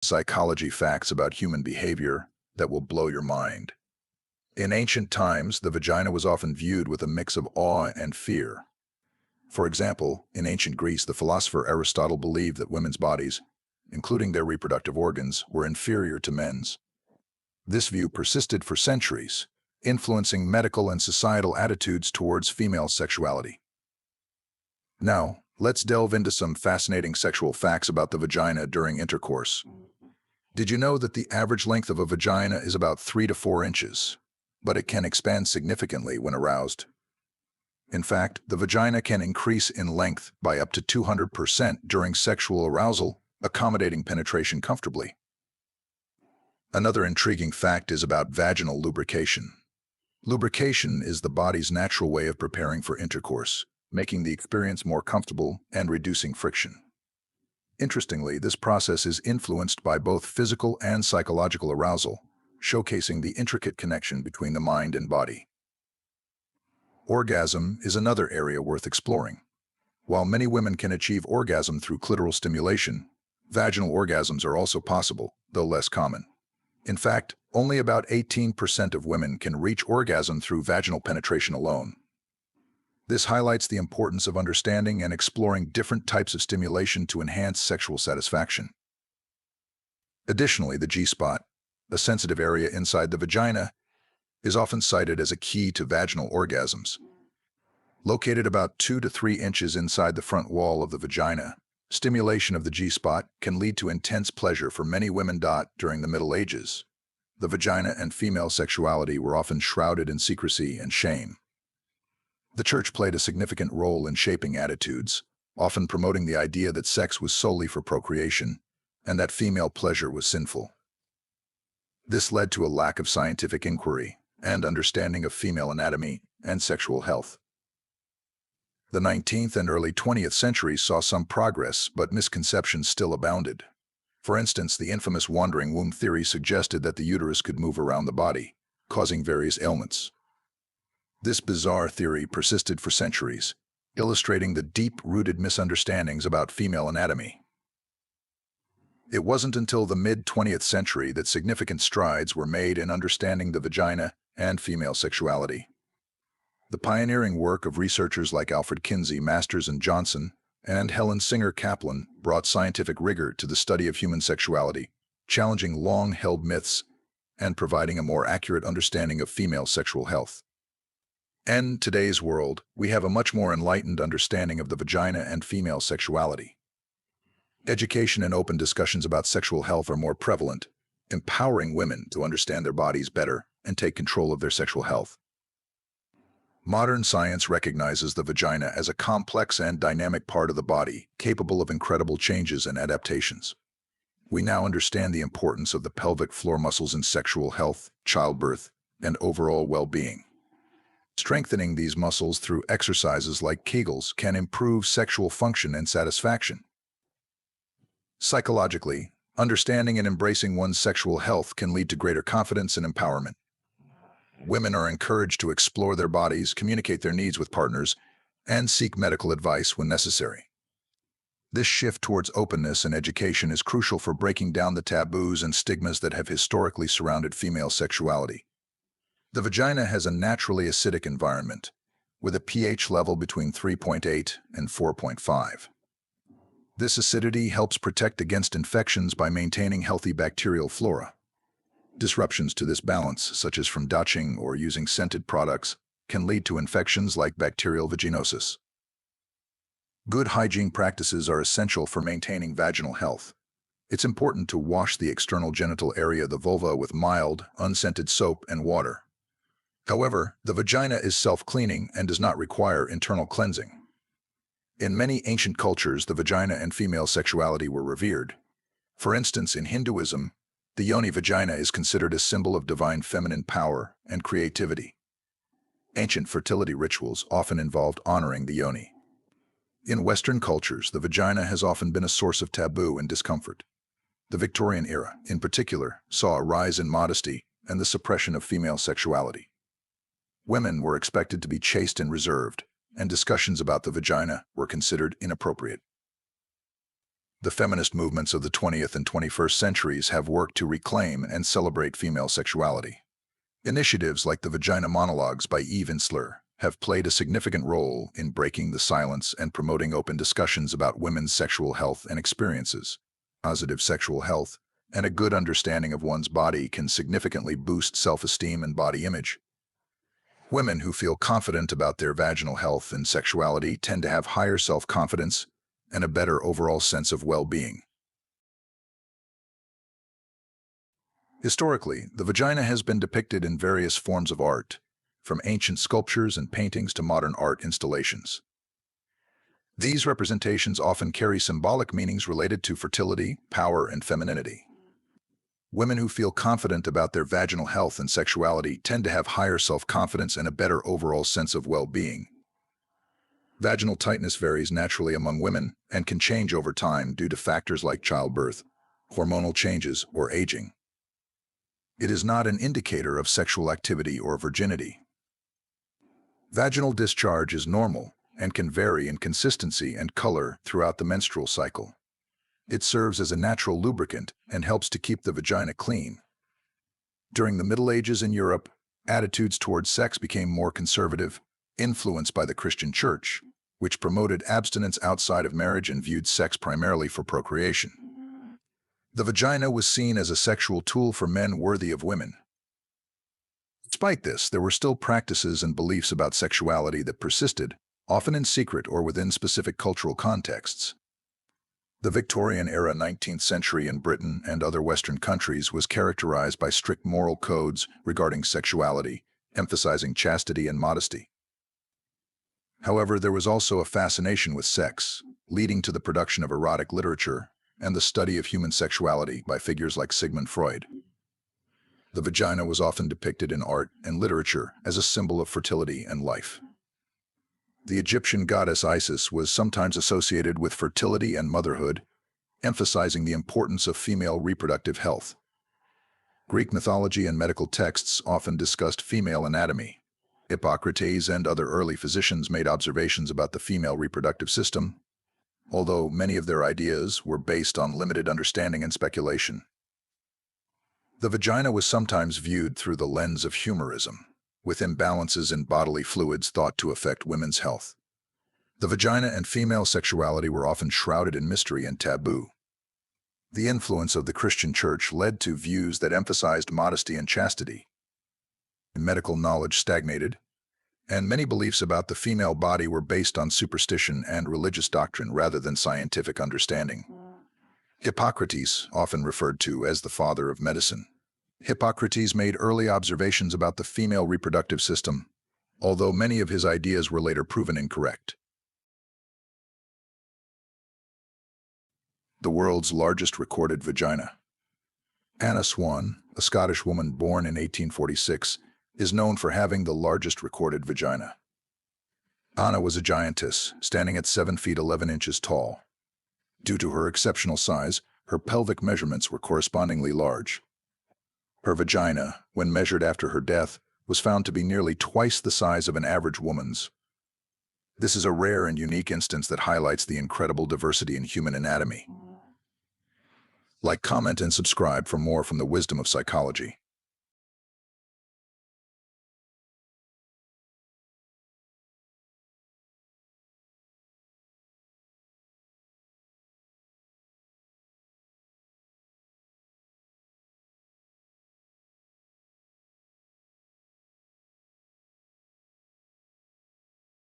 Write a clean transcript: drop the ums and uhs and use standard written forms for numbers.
Psychology facts about human behavior that will blow your mind. In ancient times, the vagina was often viewed with a mix of awe and fear. For example, in ancient Greece, the philosopher Aristotle believed that women's bodies, including their reproductive organs, were inferior to men's. This view persisted for centuries, influencing medical and societal attitudes towards female sexuality. Now, let's delve into some fascinating sexual facts about the vagina during intercourse. Did you know that the average length of a vagina is about 3 to 4 inches, but it can expand significantly when aroused? In fact, the vagina can increase in length by up to 200% during sexual arousal, accommodating penetration comfortably. Another intriguing fact is about vaginal lubrication. Lubrication is the body's natural way of preparing for intercourse, making the experience more comfortable and reducing friction. Interestingly, this process is influenced by both physical and psychological arousal, showcasing the intricate connection between the mind and body. Orgasm is another area worth exploring. While many women can achieve orgasm through clitoral stimulation, vaginal orgasms are also possible, though less common. In fact, only about 18% of women can reach orgasm through vaginal penetration alone. This highlights the importance of understanding and exploring different types of stimulation to enhance sexual satisfaction. Additionally, the G-spot, a sensitive area inside the vagina, is often cited as a key to vaginal orgasms. Located about 2 to 3 inches inside the front wall of the vagina, stimulation of the G-spot can lead to intense pleasure for many women. During the Middle Ages, the vagina and female sexuality were often shrouded in secrecy and shame. The church played a significant role in shaping attitudes, often promoting the idea that sex was solely for procreation and that female pleasure was sinful. This led to a lack of scientific inquiry and understanding of female anatomy and sexual health. The 19th and early 20th centuries saw some progress, but misconceptions still abounded. For instance, the infamous wandering womb theory suggested that the uterus could move around the body, causing various ailments. This bizarre theory persisted for centuries, illustrating the deep-rooted misunderstandings about female anatomy. It wasn't until the mid-20th century that significant strides were made in understanding the vagina and female sexuality. The pioneering work of researchers like Alfred Kinsey, Masters and Johnson, and Helen Singer Kaplan brought scientific rigor to the study of human sexuality, challenging long-held myths and providing a more accurate understanding of female sexual health. In today's world, we have a much more enlightened understanding of the vagina and female sexuality. Education and open discussions about sexual health are more prevalent, empowering women to understand their bodies better and take control of their sexual health. Modern science recognizes the vagina as a complex and dynamic part of the body, capable of incredible changes and adaptations. We now understand the importance of the pelvic floor muscles in sexual health, childbirth, and overall well-being. Strengthening these muscles through exercises like Kegels can improve sexual function and satisfaction. Psychologically, understanding and embracing one's sexual health can lead to greater confidence and empowerment. Women are encouraged to explore their bodies, communicate their needs with partners, and seek medical advice when necessary. This shift towards openness and education is crucial for breaking down the taboos and stigmas that have historically surrounded female sexuality. The vagina has a naturally acidic environment, with a pH level between 3.8 and 4.5. This acidity helps protect against infections by maintaining healthy bacterial flora. Disruptions to this balance, such as from douching or using scented products, can lead to infections like bacterial vaginosis. Good hygiene practices are essential for maintaining vaginal health. It's important to wash the external genital area, the vulva, with mild, unscented soap and water. However, the vagina is self-cleaning and does not require internal cleansing. In many ancient cultures, the vagina and female sexuality were revered. For instance, in Hinduism, the yoni vagina is considered a symbol of divine feminine power and creativity. Ancient fertility rituals often involved honoring the yoni. In Western cultures, the vagina has often been a source of taboo and discomfort. The Victorian era, in particular, saw a rise in modesty and the suppression of female sexuality. Women were expected to be chaste and reserved, and discussions about the vagina were considered inappropriate. The feminist movements of the 20th and 21st centuries have worked to reclaim and celebrate female sexuality. Initiatives like the Vagina Monologues by Eve Ensler have played a significant role in breaking the silence and promoting open discussions about women's sexual health and experiences. Positive sexual health and a good understanding of one's body can significantly boost self-esteem and body image. Women who feel confident about their vaginal health and sexuality tend to have higher self-confidence and a better overall sense of well-being. Historically, the vagina has been depicted in various forms of art, from ancient sculptures and paintings to modern art installations. These representations often carry symbolic meanings related to fertility, power, and femininity. Women who feel confident about their vaginal health and sexuality tend to have higher self-confidence and a better overall sense of well-being. Vaginal tightness varies naturally among women and can change over time due to factors like childbirth, hormonal changes, or aging. It is not an indicator of sexual activity or virginity. Vaginal discharge is normal and can vary in consistency and color throughout the menstrual cycle. It serves as a natural lubricant and helps to keep the vagina clean. During the Middle Ages in Europe, attitudes towards sex became more conservative, influenced by the Christian Church, which promoted abstinence outside of marriage and viewed sex primarily for procreation. The vagina was seen as a sexual tool for men worthy of women. Despite this, there were still practices and beliefs about sexuality that persisted, often in secret or within specific cultural contexts. The Victorian-era 19th century in Britain and other Western countries was characterized by strict moral codes regarding sexuality, emphasizing chastity and modesty. However, there was also a fascination with sex, leading to the production of erotic literature and the study of human sexuality by figures like Sigmund Freud. The vagina was often depicted in art and literature as a symbol of fertility and life. The Egyptian goddess Isis was sometimes associated with fertility and motherhood, emphasizing the importance of female reproductive health. Greek mythology and medical texts often discussed female anatomy. Hippocrates and other early physicians made observations about the female reproductive system, although many of their ideas were based on limited understanding and speculation. The vagina was sometimes viewed through the lens of humorism, with imbalances in bodily fluids thought to affect women's health. The vagina and female sexuality were often shrouded in mystery and taboo. The influence of the Christian Church led to views that emphasized modesty and chastity. Medical knowledge stagnated, and many beliefs about the female body were based on superstition and religious doctrine rather than scientific understanding. Hippocrates, often referred to as the father of medicine. Hippocrates made early observations about the female reproductive system, although many of his ideas were later proven incorrect. The world's largest recorded vagina. Anna Swan, a Scottish woman born in 1846, is known for having the largest recorded vagina. Anna was a giantess, standing at 7 feet 11 inches tall. Due to her exceptional size, her pelvic measurements were correspondingly large. Her vagina, when measured after her death, was found to be nearly twice the size of an average woman's. This is a rare and unique instance that highlights the incredible diversity in human anatomy. Like, comment, and subscribe for more from the wisdom of psychology.